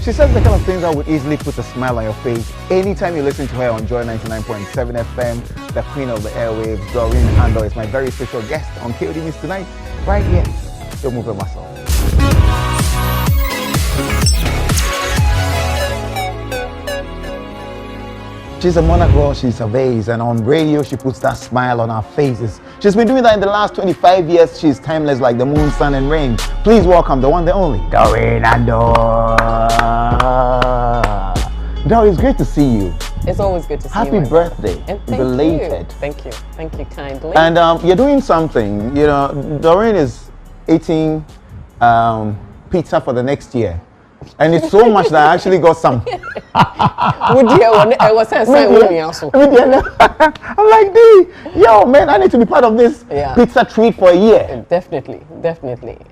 She says the kind of things that would easily put a smile on your face anytime you listen to her on Joy 99.7 FM, the queen of the airwaves, Doreen Andoh is my very special guest on KOD Meets tonight, right here. Don't move your muscle. She's a Monaco, she surveys, and on radio she puts that smile on our faces. She's been doing that in the last 25 years. She's timeless like the moon, sun, and rain. Please welcome the one, the only, Doreen Andoh. Doreen, it's great to see you. It's always good to see you. Happy birthday, and thank belated. You. Thank you kindly. And you're doing something, you know, Doreen is eating pizza for the next year. And it's so much that I actually got some. I'm like, yo, man, I need to be part of this pizza treat for a year. Definitely.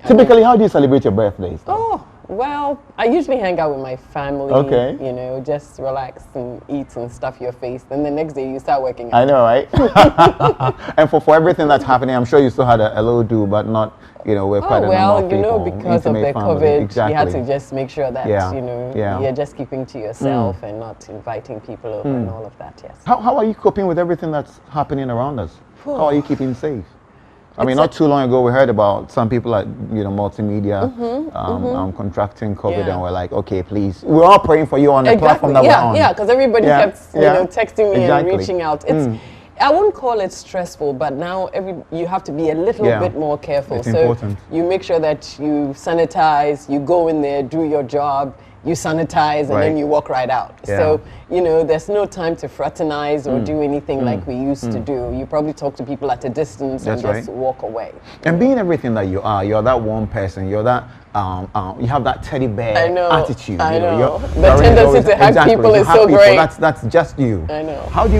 Typically, how do you celebrate your birthdays? Oh, well, I usually hang out with my family. Okay. You know, just relax and eat and stuff your face. Then the next day you start working out. I know, right? And for everything that's happening, I'm sure you still had a little do, but not, you know, we're quite a number of people. Because of the COVID, exactly. you had to just make sure that, you're just keeping to yourself and not inviting people over and all of that, yes. How are you coping with everything that's happening around us? How are you keeping safe? I mean, not too long ago, we heard about some people at, multimedia contracting COVID, and we're like, okay, please. We're all praying for you on the platform that we're on. Yeah, because everybody kept, texting me and reaching out. I wouldn't call it stressful, but now you have to be a little bit more careful. It's important. You make sure that you sanitize, you go in there, do your job, you sanitize, and then you walk right out. Yeah. So, there's no time to fraternize or do anything like we used to do. You probably talk to people at a distance and just walk away. And being everything that you're that one person, you're that, you have that teddy bear attitude. I know. The tendency to hug people is so great. That's just you. I know. How do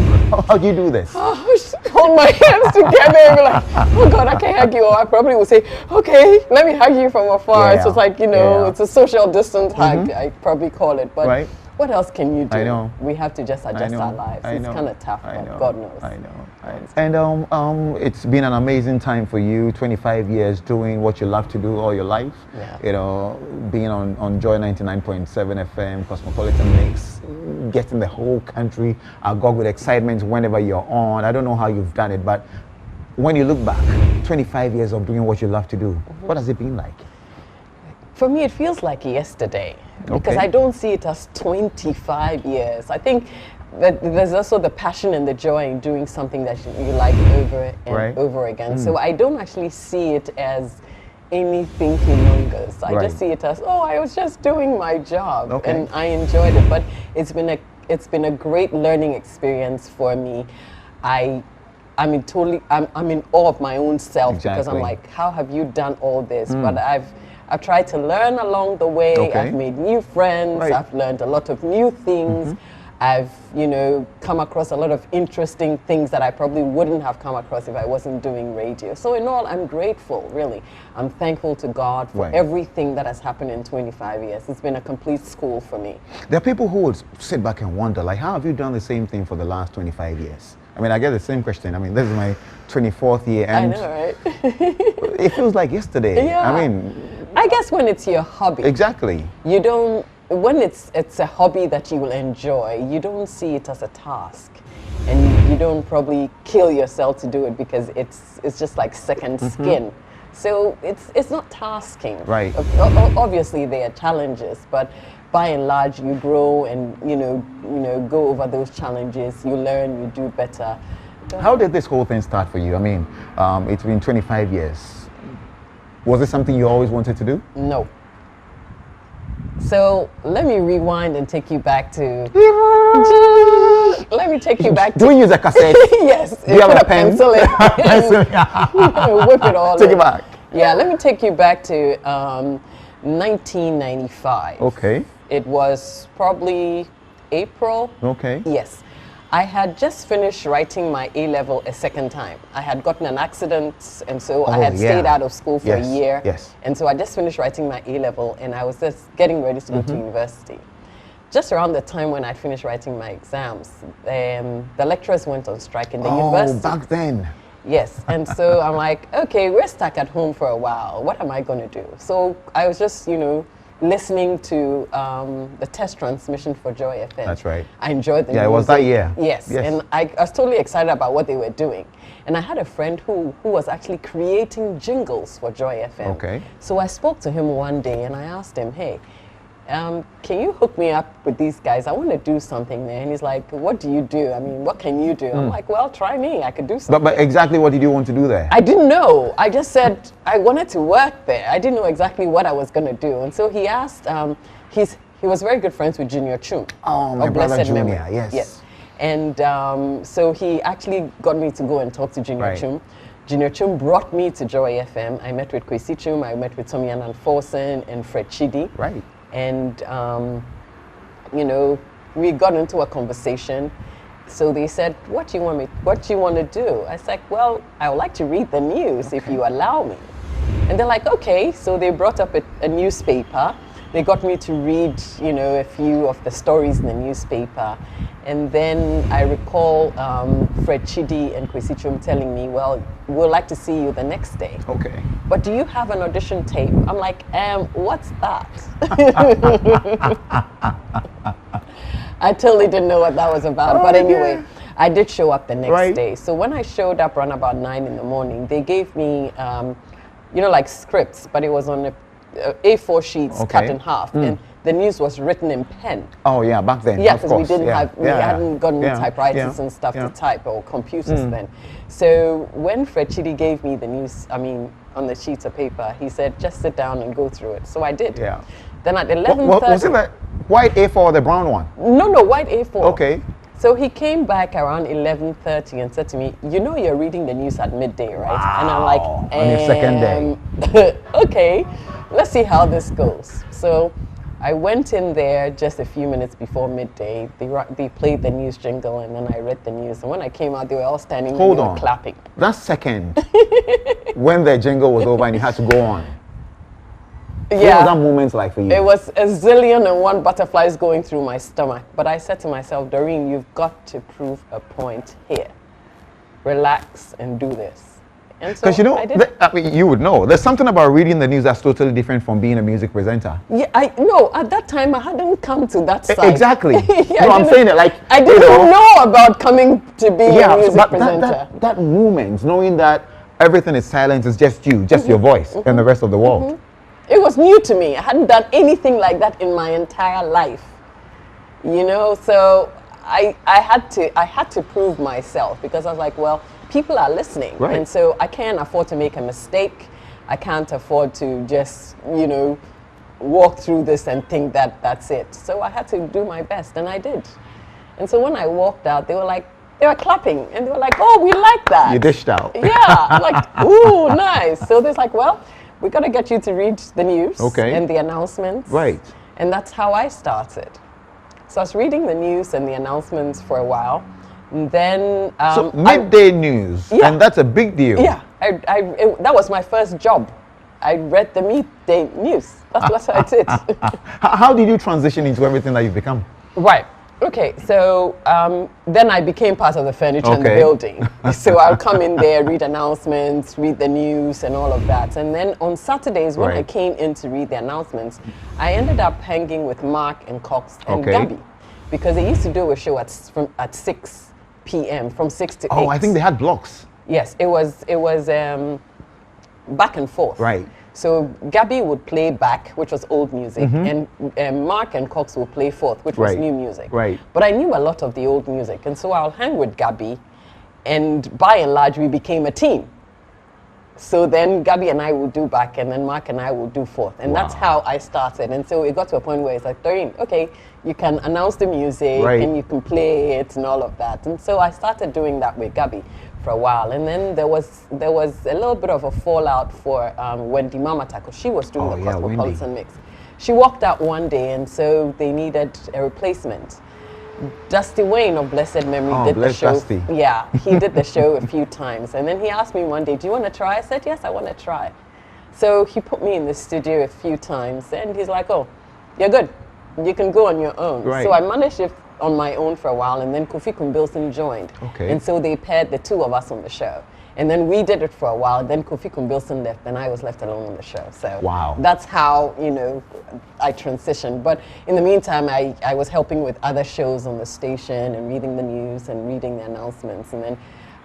you do this? Hold my hands together and be like, oh God, I can't hug you. Or I probably would say, okay, let me hug you from afar. So it's like, it's a social distance hug, I probably call it. But what else can you do? I know. We have to just adjust our lives. It's kind of tough, but God knows. I know. And it's been an amazing time for you, 25 years doing what you love to do all your life. Yeah. Being on Joy 99.7 FM, Cosmopolitan Mix, getting the whole country agog with excitement whenever you're on. I don't know how you've done it, but when you look back, 25 years of doing what you love to do, what has it been like? For me, it feels like yesterday, because I don't see it as 25 years. I think that there's also the passion and the joy in doing something that you like over and over again. So I don't actually see it as anything humongous. I just see it as, I was just doing my job and I enjoyed it. But it's been a great learning experience for me. I'm in awe of my own self because I'm like, how have you done all this? But I've tried to learn along the way. I've made new friends. I've learned a lot of new things. I've, come across a lot of interesting things that I probably wouldn't have come across if I wasn't doing radio. So in all, I'm grateful, really. I'm thankful to God for everything that has happened in 25 years. It's been a complete school for me. There are people who would sit back and wonder, like, how have you done the same thing for the last 25 years? I mean, I get the same question. I mean, this is my 24th year, and I know, right? it feels like yesterday. Yeah. I mean, I guess when it's your hobby. Exactly. You don't, when it's a hobby that you will enjoy, you don't see it as a task. And you don't probably kill yourself to do it because it's just like second skin. So it's not tasking. Right. Obviously there are challenges, but by and large you grow and go over those challenges, you learn, you do better. How did this whole thing start for you? I mean, it's been 25 years. Was it something you always wanted to do? No. So let me rewind and take you back to. Let me take you back to. Do we use a cassette? Yes. Do you have a pen? Pencil in. Whip it all. Take it back. Yeah, let me take you back to 1995. Okay. It was probably April. Okay. Yes. I had just finished writing my A-level a second time. I had gotten an accident, and so I had stayed out of school for a year. Yes. And so I just finished writing my A-level, and I was just getting ready to go to university. Just around the time when I finished writing my exams, the lecturers went on strike in the university. Oh, back then. Yes, and so I'm like, okay, we're stuck at home for a while. What am I going to do? So I was just, listening to the test transmission for Joy FM. That's right. I enjoyed the music. Yeah, it was that year. Yes. And I was totally excited about what they were doing. And I had a friend who was actually creating jingles for Joy FM. Okay. So I spoke to him one day and I asked him, hey, can you hook me up with these guys? I want to do something there. And he's like, what do you do? I mean, what can you do? I'm like, well, try me. I could do something. But exactly what did you want to do there? I didn't know. I just said I wanted to work there. I didn't know exactly what I was going to do. And so he asked, he was very good friends with Junior Chum. Oh, my brother Junior, yes. And so he actually got me to go and talk to Junior Chum. Junior Chum brought me to Joy FM. I met with Kwesi Chum, I met with Tomiyanan Forsen and Fred Chidi. Right. And, you know, we got into a conversation. So they said, what do you want to do? I said, well, I would like to read the news if you allow me. And they're like, okay. So they brought up a newspaper. They got me to read, you know, a few of the stories in the newspaper. And then I recall Fred Chidi and Kwesi Chum telling me, well, we'd like to see you the next day. Okay. But do you have an audition tape? I'm like, what's that? I totally didn't know what that was about. But anyway, I did show up the next day. So when I showed up around about 9 in the morning, they gave me, you know, like scripts, but it was on A4 sheets cut in half. And the news was written in pen. Oh yeah, back then. Yeah, because we didn't have, we hadn't gotten typewriters and stuff to type, or computers then. So when Fred Chidi gave me the news, I mean, on the sheets of paper, he said, just sit down and go through it. So I did. Yeah. Then at 11:30. Was it the white A4 or the brown one? No, white A4. Okay. So he came back around 11:30 and said to me, you know you're reading the news at midday, right? Wow. And I'm like, on your second day. Okay, let's see how this goes. So I went in there just a few minutes before midday. They played the news jingle, and then I read the news. And when I came out, they were all standing there clapping. That second, when the jingle was over and you had to go on. Yeah. What was that moment like for you? It was a zillion and one butterflies going through my stomach. But I said to myself, Doreen, you've got to prove a point here. Relax and do this. Because you know, I mean, you would know. There's something about reading the news that's totally different from being a music presenter. Yeah, I know. At that time, I hadn't come to that side. Exactly. Yeah, no, I'm saying it like I didn't know about coming to be a music presenter. That moment, knowing that everything is silent, it's just you, just your voice, and the rest of the world. It was new to me. I hadn't done anything like that in my entire life. You know, so I had to prove myself, because I was like, well, people are listening, and so I can't afford to make a mistake. I can't afford to just, you know, walk through this and think that that's it. So I had to do my best, and I did. And so when I walked out, they were clapping, and they were like, oh, we like that. You dished out. Yeah, like, ooh, nice. So they're like, well, we got to get you to read the news and the announcements. Right. And that's how I started. So I was reading the news and the announcements for a while. And then so midday news, and that's a big deal. Yeah, that was my first job. I read the midday news. That's what I did. How did you transition into everything that you've become? Right. Okay. So then I became part of the furniture in the building. So I'll come in there, read announcements, read the news, and all of that. And then on Saturdays, when I came in to read the announcements, I ended up hanging with Mark and Cox and Gabby, because they used to do a show at 6 p.m. from 6 to 8. Oh, I think they had blocks. Yes, it was back and forth. Right. So Gabby would play back, which was old music, and Mark and Cox would play forth, which was new music. Right. But I knew a lot of the old music, and so I'll hang with Gabby, and by and large, we became a team. So then Gabby and I would do back, and then Mark and I would do forth. And that's how I started. And so it got to a point where it's like, Doreen, okay, you can announce the music, and you can play it and all of that. And so I started doing that with Gabby for a while. And then there was a little bit of a fallout for Wendy Mamata, because she was doing the Cosmopolitan Mix. She walked out one day, and so they needed a replacement. Dusty Wayne of blessed memory did the show. Dusty. Yeah, he did the show a few times. And then he asked me one day, do you want to try? I said, yes, I want to try. So he put me in the studio a few times, and he's like, oh, you're good. You can go on your own. Right. So I managed it on my own for a while, and then Kofi Kumbilson joined. Okay. And so they paired the two of us on the show. And then we did it for a while. Then Kofi Kumbilson left, and I was left alone on the show. So wow. That's how, I transitioned. But in the meantime, I was helping with other shows on the station and reading the news and reading the announcements. And then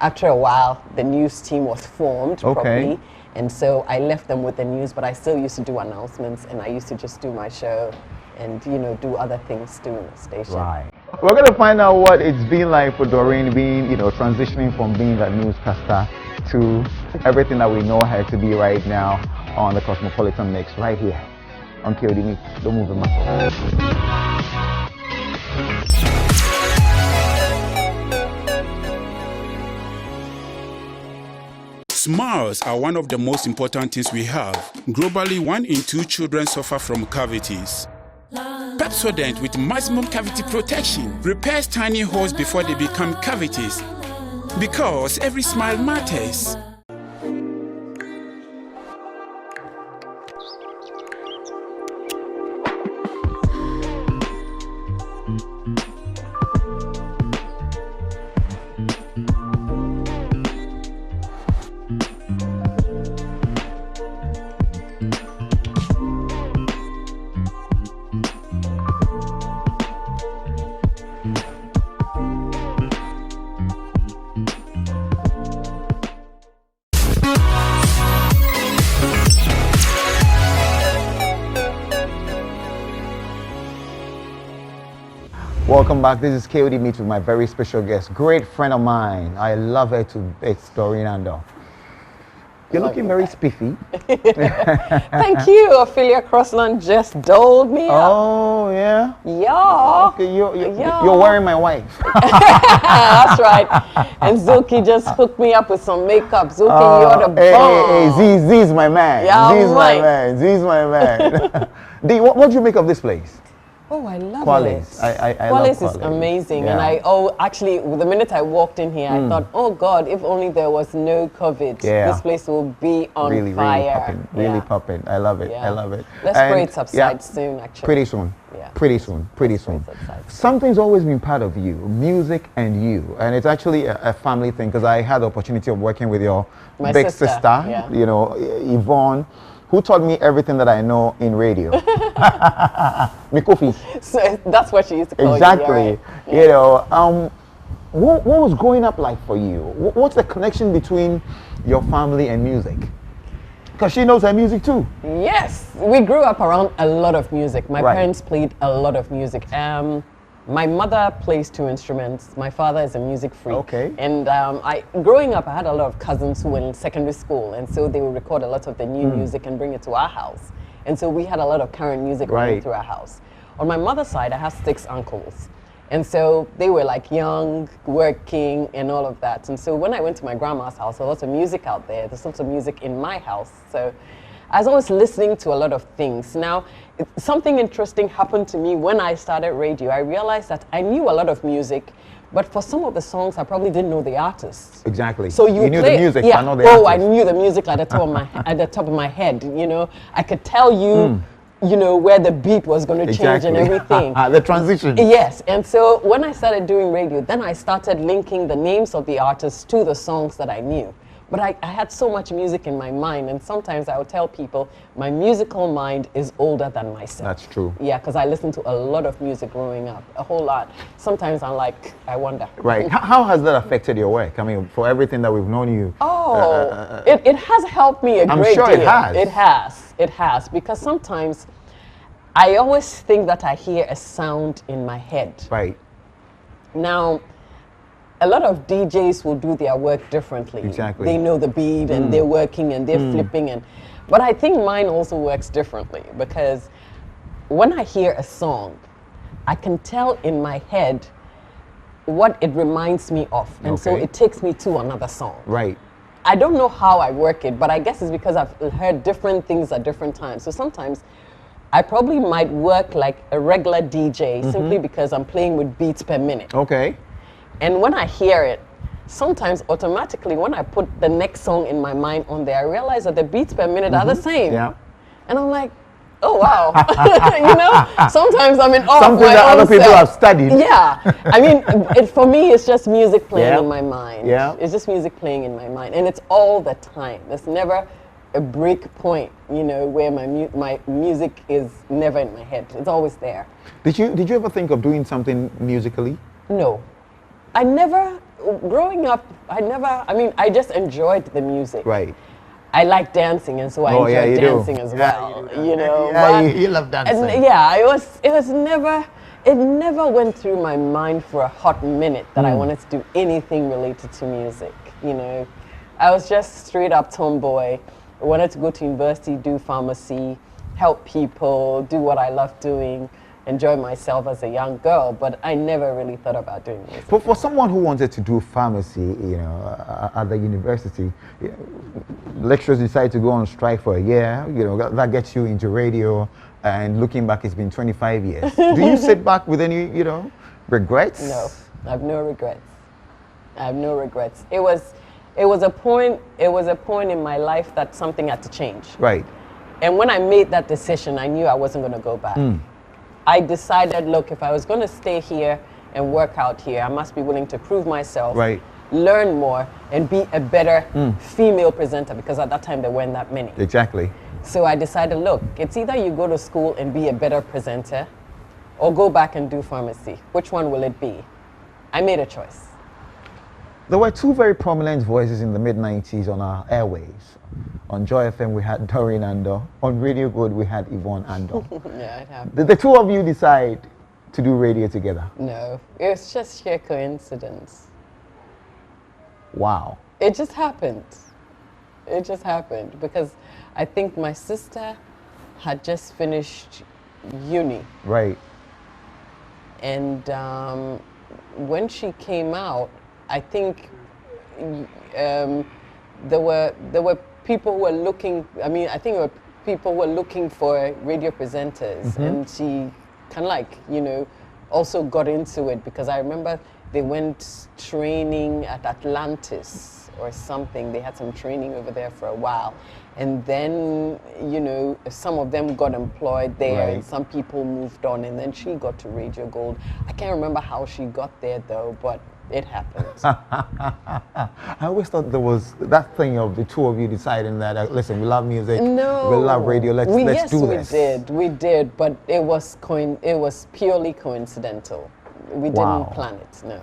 after a while, the news team was formed properly. And so I left them with the news, but I still used to do announcements, and I used to just do my show and, do other things too in the station. Right. We're going to find out what it's been like for Doreen being, transitioning from being a newscaster to everything that we know her to be right now on the Cosmopolitan Mix right here on KOD Meets. Don't move the muscle. Smiles are one of the most important things we have. Globally, 1 in 2 children suffer from cavities. Pepsodent with maximum cavity protection repairs tiny holes before they become cavities. Because every smile matters. Welcome back. This is KOD Meets with my very special guest, great friend of mine. I love her to bits, Doreen Andoh. You're looking very spiffy. Thank you. Ophelia Crossland just doled me up. Oh, yeah? Yeah. Okay, you're wearing my wife. That's right. And Zuki just hooked me up with some makeup. Zuki, you're the bomb. Hey, Z's my man. Yeah, Z's my man. Z's my man. D, what do you make of this place? Oh, I love Qualis. it. I Qualis love is amazing. Yeah. And actually, the minute I walked in here, I thought, oh God, if only there was no COVID, this place will be on fire. Really popping. I love it. I love it. Let's pray it subsides soon, actually. Pretty soon. Yeah. Pretty soon. Something's always been part of you, music and you. And it's actually a family thing, because I had the opportunity of working with your big sister, Yvonne, who taught me everything that I know in radio. Mikofi. So that's what she used to call exactly. you. Right? What was growing up like for you? What's the connection between your family and music? Because she knows her music too. Yes, we grew up around a lot of music. My parents played a lot of music. My mother plays 2 instruments. My father is a music freak. Okay. And growing up, I had a lot of cousins who were in secondary school, and so they would record a lot of the new music and bring it to our house. And so we had a lot of current music running through our house. On my mother's side, I have 6 uncles. And so they were like young, working, and all of that. And so when I went to my grandma's house, there was lots of music out there. There's lots of music in my house. So I was always listening to a lot of things. Now, something interesting happened to me when I started radio. I realized that I knew a lot of music, but for some of the songs, I probably didn't know the artists. Exactly. So you knew the music, but not the artists. I knew the music at the top of my at the top of my head. I could tell you, where the beat was going to change and everything. The transition. Yes. And so when I started doing radio, then I started linking the names of the artists to the songs that I knew. But I had so much music in my mind, and sometimes I would tell people my musical mind is older than myself. That's true. Yeah, because I listened to a lot of music growing up, a whole lot. Sometimes I'm like, I wonder. Right. How has that affected your work? I mean, for everything that we've known you. Oh, it has helped me a great deal. I'm sure it has. It has, because sometimes I always think that I hear a sound in my head. Right. Now, a lot of DJs will do their work differently. Exactly. They know the beat and they're working and they're flipping, but I think mine also works differently, because when I hear a song, I can tell in my head what it reminds me of, and so it takes me to another song. Right. I don't know how I work it, but I guess it's because I've heard different things at different times. So sometimes I probably might work like a regular DJ simply because I'm playing with beats per minute. Okay. And when I hear it, sometimes automatically when I put the next song in my mind on there, I realize that the beats per minute are the same. Yeah. And I'm like, Oh wow! You know, sometimes I'm in awe Something of my that own other people self. have studied. Yeah, I mean, for me, it's just music playing in my mind. Yeah, it's just music playing in my mind, and it's all the time. There's never a break point, you know, where my music is never in my head. It's always there. Did you ever think of doing something musically? No, I never. Growing up, I mean, I just enjoyed the music. Right. I like dancing, and so I enjoy dancing as well. You know, yeah, you love dancing. And yeah, it never went through my mind for a hot minute that I wanted to do anything related to music. You know, I was just straight up tomboy. I wanted to go to university, do pharmacy, help people, do what I love doing, enjoy myself as a young girl, but I never really thought about doing music. But for someone who wanted to do pharmacy, you know, at the university, lecturers decide to go on strike for a year, you know, that gets you into radio, and looking back, it's been 25 years. Do you sit back with any, you know, regrets? No, I have no regrets. I have no regrets. It was a point in my life that something had to change. Right. And when I made that decision, I knew I wasn't going to go back. I decided, look, if I was going to stay here and work out here, I must be willing to prove myself, right, learn more, and be a better female presenter, because at that time there weren't that many. Exactly. So I decided, look, it's either you go to school and be a better presenter or go back and do pharmacy. Which one will it be? I made a choice. There were two very prominent voices in the mid-90s on our airwaves. On Joy FM, we had Doreen Andoh. On Radio Good, we had Yvonne Andoh. Yeah, it happened. Did the two of you decide to do radio together? No, it was just sheer coincidence. Wow. It just happened. It just happened because I think my sister had just finished uni. Right. And when she came out, I think there were people who were looking. I mean, I think there were people who were looking for radio presenters, and she kind of like, you know, also got into it because I remember they went training at Atlantis or something. They had some training over there for a while, and then, you know, some of them got employed there, right, and some people moved on, and then she got to Radio Gold. I can't remember how she got there though, but it happened. I always thought there was that thing of the two of you deciding that, listen, we love music, no, we love radio, let's do this. Yes, we did, but it was purely coincidental. We didn't plan it, no.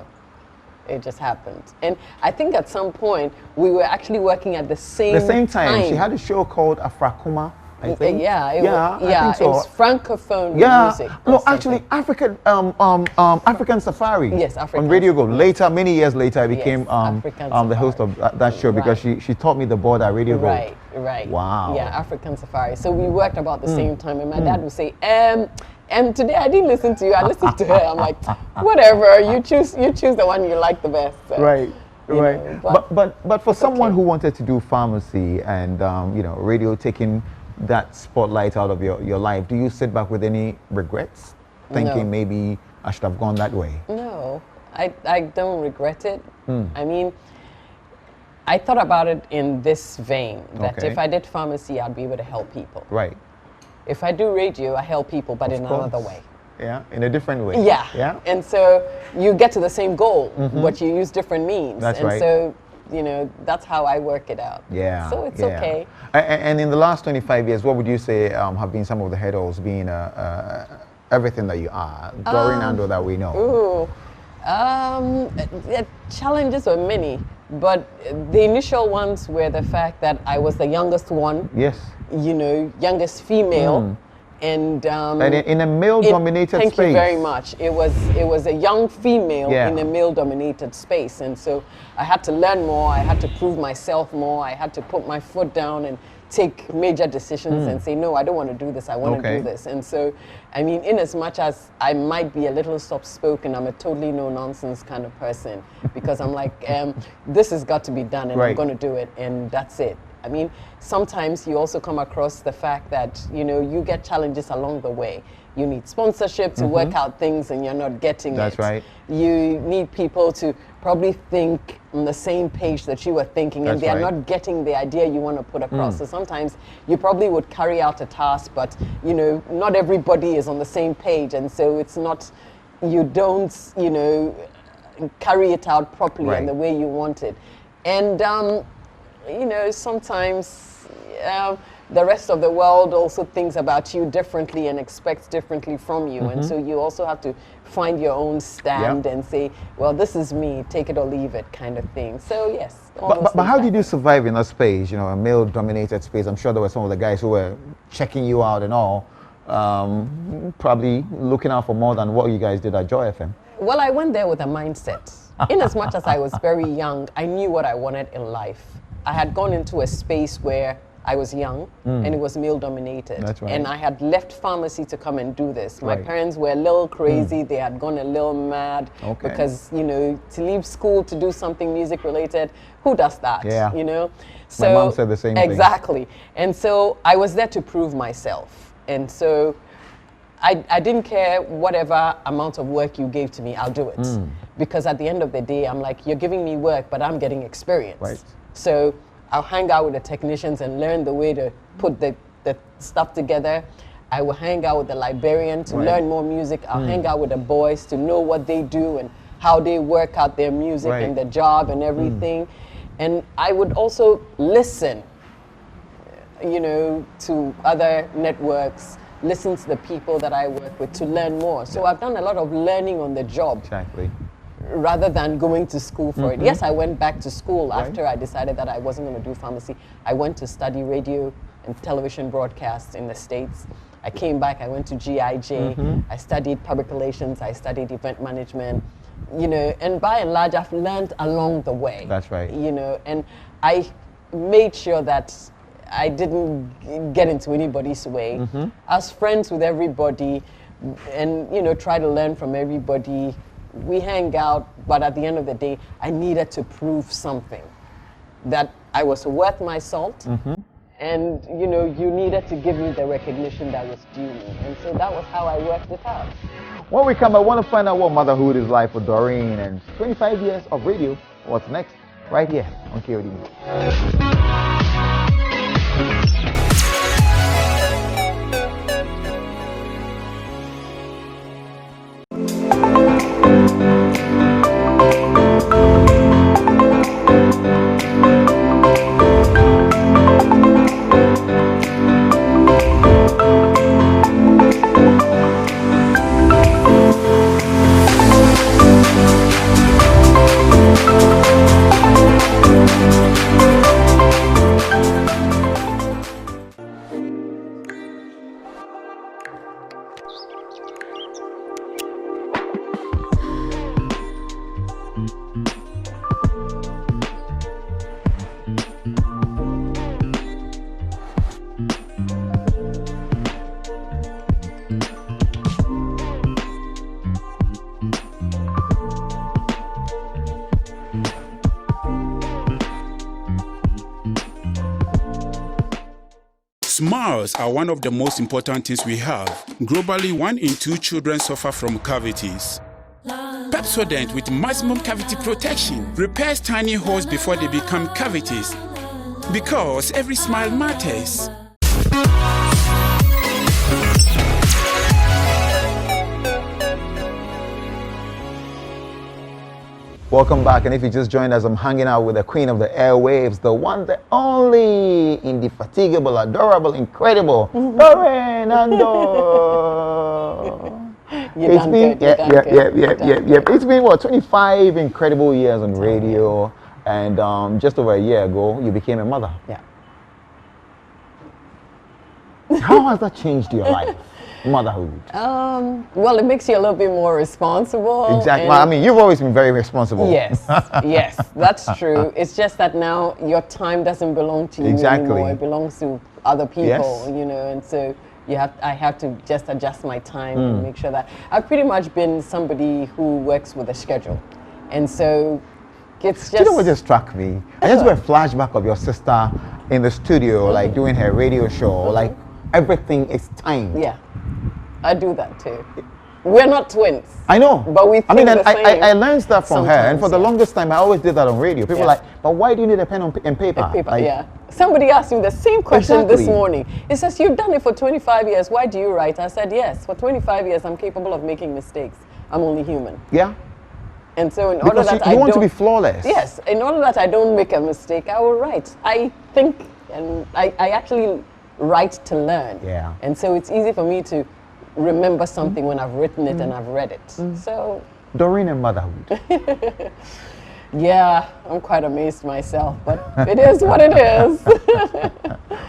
It just happened. And I think at some point, we were actually working at the same time. She had a show called Afrakuma, I think. I think so. It was Francophone music. No, actually, African Safari. Yes, African on Radio Go. Safari. Later, many years later, I became the host of that show because she taught me the board at Radio Go. Right. Wow. Yeah, African Safari. So we worked about the same time, and my dad would say, today I didn't listen to you, I listened to her. I'm like, whatever, you choose the one you like the best. So, right. Know, but for someone who wanted to do pharmacy and you know, radio taking that spotlight out of your life, do you sit back with any regrets, thinking maybe I should have gone that way? No, I don't regret it. I mean, I thought about it in this vein, that if I did pharmacy, I'd be able to help people. Right. If I do radio, I help people, but in another way. Yeah, in a different way. Yeah. And so you get to the same goal, but you use different means. That's right. And so, you know, that's how I work it out. Yeah. So it's okay. And in the last 25 years, what would you say have been some of the hurdles, being everything that you are, Doreen Andoh that we know? Challenges were many, but the initial ones were the fact that I was the youngest one. Yes. You know, youngest female. And in a male-dominated space. Thank you very much. It was a young female in a male-dominated space, and so I had to learn more. I had to prove myself more. I had to put my foot down and take major decisions and say, no, I don't want to do this. I want to do this. And so, I mean, in as much as I might be a little soft-spoken, I'm a totally no-nonsense kind of person because I'm like, this has got to be done, and I'm going to do it, and that's it. I mean, sometimes you also come across the fact that, you know, you get challenges along the way. You need sponsorship to work out things and you're not getting it. That's right. You need people to probably think on the same page that you were thinking, and they're not getting the idea you want to put across. So sometimes you probably would carry out a task, but, you know, not everybody is on the same page, and so it's not, you don't, you know, carry it out properly in the way you want it. And, you know, sometimes the rest of the world also thinks about you differently and expects differently from you. And so you also have to find your own stand and say, well, this is me, take it or leave it kind of thing. So yes. But how did you survive in that space, you know, a male-dominated space? I'm sure there were some of the guys who were checking you out and all, probably looking out for more than what you guys did at Joy FM. Well, I went there with a mindset. In as much as I was very young, I knew what I wanted in life. I had gone into a space where I was young and it was male dominated. That's right. And I had left pharmacy to come and do this. My parents were a little crazy. They had gone a little mad because, you know, to leave school to do something music related, who does that? Yeah. You know? So, my mom said the same thing. Exactly. And so I was there to prove myself. And so I didn't care whatever amount of work you gave to me, I'll do it. Because at the end of the day, I'm like, you're giving me work, but I'm getting experience. Right. So I'll hang out with the technicians and learn the way to put the stuff together. I will hang out with the librarian to learn more music. I'll hang out with the boys to know what they do and how they work out their music and the job and everything. And I would also listen, you know, to other networks, listen to the people that I work with to learn more. So I've done a lot of learning on the job. Exactly. Rather than going to school for it. Yes, I went back to school after I decided that I wasn't going to do pharmacy. I went to study radio and television broadcasts in the States. I came back, I went to GIJ, I studied public relations, I studied event management, you know, and by and large, I've learned along the way. That's right. You know, and I made sure that I didn't get into anybody's way. I was friends with everybody and, you know, try to learn from everybody. We hang out, but at the end of the day, I needed to prove something, that I was worth my salt, and you know, you needed to give me the recognition that was due me, and so that was how I worked it out. When we come, I want to find out what motherhood is like for Doreen and 25 years of radio. What's next? Right here on KOD Meets. Smiles are one of the most important things we have. Globally, 1 in 2 children suffer from cavities. Pepsodent with maximum cavity protection repairs tiny holes before they become cavities. Because every smile matters. Welcome back, and if you just joined us, I'm hanging out with the queen of the airwaves, the one, the only, indefatigable, adorable, incredible, Doreen Andoh. It's been what, 25 incredible years on radio, and just over a year ago, you became a mother. Yeah. How has that changed your life? Motherhood? Well, it makes you a little bit more responsible. Exactly. Well, I mean, you've always been very responsible. Yes, yes, that's true. It's just that now your time doesn't belong to you anymore. It belongs to other people, you know, and so I have to just adjust my time and make sure that I've pretty much been somebody who works with a schedule. And so it's just... Do you know what just struck me? I just got a flashback of your sister in the studio, like doing her radio show. Like everything is timed. Yeah, I do that too. We're not twins. I know. But we think the same. I learned that from her, and for the yeah. longest time, I always did that on radio. People were like, but why do you need a pen and paper? Like, yeah. Somebody asked me the same question Exactly. this morning. It says, you've done it for 25 years. Why do you write? I said, yes, for 25 years, I'm capable of making mistakes. I'm only human. Yeah. And so in order that you want to be flawless. Yes. In order that I don't make a mistake, I will write. I think, and I actually write to learn. Yeah. And so it's easy for me to remember something when I've written it and I've read it. So Doreen and Motherhood. yeah, I'm quite amazed myself, but it is what it is.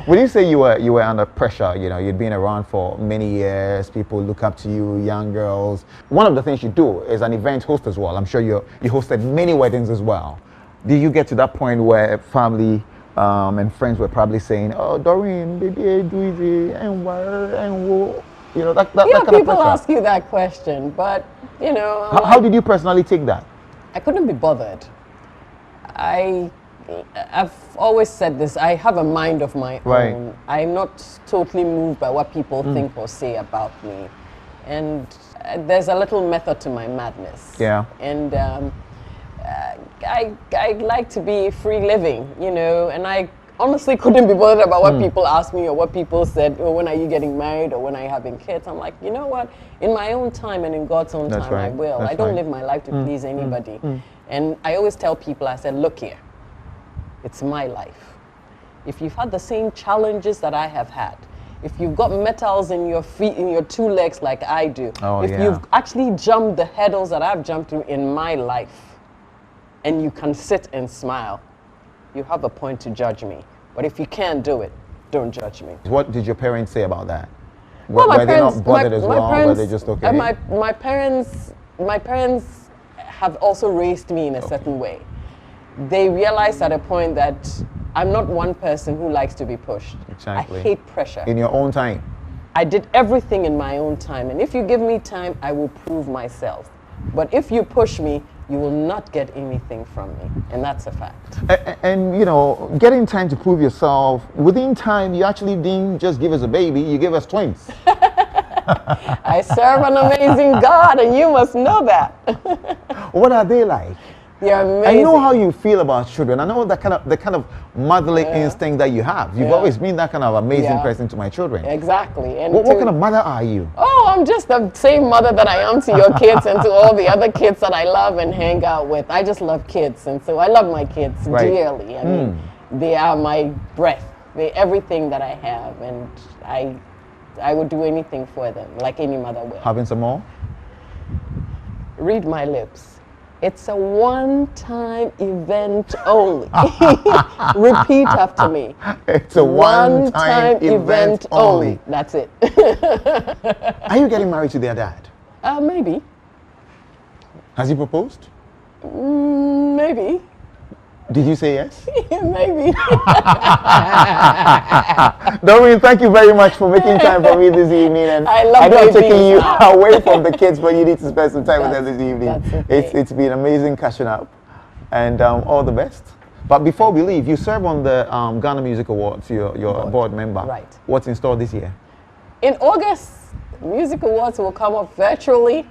Would you say you were under pressure? You know, you'd been around for many years. People look up to you, young girls. One of the things you do is an event host as well. I'm sure you hosted many weddings as well. Did you get to that point where family and friends were probably saying, "Oh, Doreen, baby, do it, and what?" You know, that kind of pressure. People ask you that question, but you know. How did you personally take that? I couldn't be bothered. I've always said this, I have a mind of my own. I'm not totally moved by what people think or say about me. And there's a little method to my madness. Yeah. And I like to be free living, you know, and I honestly couldn't be bothered about what people asked me or what people said, or when are you getting married or when are you having kids. I'm like, you know what, in my own time and in God's own time, I will. I don't live my life to please anybody. And I always tell people, I said, look here, it's my life. If you've had the same challenges that I have had, if you've got metals in your feet, in your two legs like I do, if you've actually jumped the hurdles that I've jumped through in my life, and you can sit and smile, you have a point to judge me. But if you can't do it, don't judge me. What did your parents say about that? Well, were they not bothered as well? Were they just okay? My parents have also raised me in a certain way. They realized at a point that I'm not one person who likes to be pushed. Exactly. I hate pressure. In your own time. I did everything in my own time, and if you give me time, I will prove myself. But if you push me, you will not get anything from me, and that's a fact. And you know, getting time to prove yourself, within time, you actually didn't just give us a baby, you gave us twins. I serve an amazing God, and you must know that. What are they like? They're amazing. I know how you feel about children. I know the kind of motherly instinct that you have. You've always been that kind of amazing person to my children. Exactly. And what kind of mother are you? Oh, I'm just the same mother that I am to your kids and to all the other kids that I love and hang out with. I just love kids, and so I love my kids dearly. I mean, they are my breath. They're everything that I have, and I would do anything for them, like any mother will. Having some more? Read my lips. It's a one-time event only. Repeat after me. It's a one-time event only. That's it. Are you getting married to their dad? Maybe. Has he proposed? Maybe. Did you say yes? Maybe. Doreen, thank you very much for making time for me this evening. And I love know I'm taking you away from the kids, but you need to spend some time with them this evening. Okay. It's been amazing catching up, and all the best. But before we leave, you serve on the Ghana Music Awards. You're a board member. Right. What's in store this year? In August, Music Awards will come up virtually.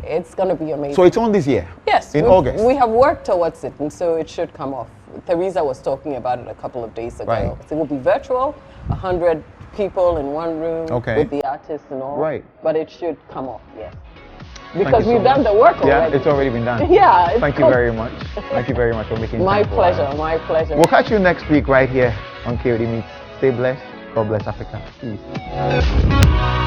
It's going to be amazing. So it's on this year? Yes. In August? We have worked towards it, and so it should come off. Teresa was talking about it a couple of days ago. Right. So it will be virtual, 100 people in one room with the artists and all. Right. But it should come off, yes. Because we've done the work already. Yeah, it's already been done. Yeah. Thank you very much. Thank you very much for making time. My pleasure, my pleasure. We'll catch you next week right here on KOD Meets. Stay blessed. God bless Africa. Peace.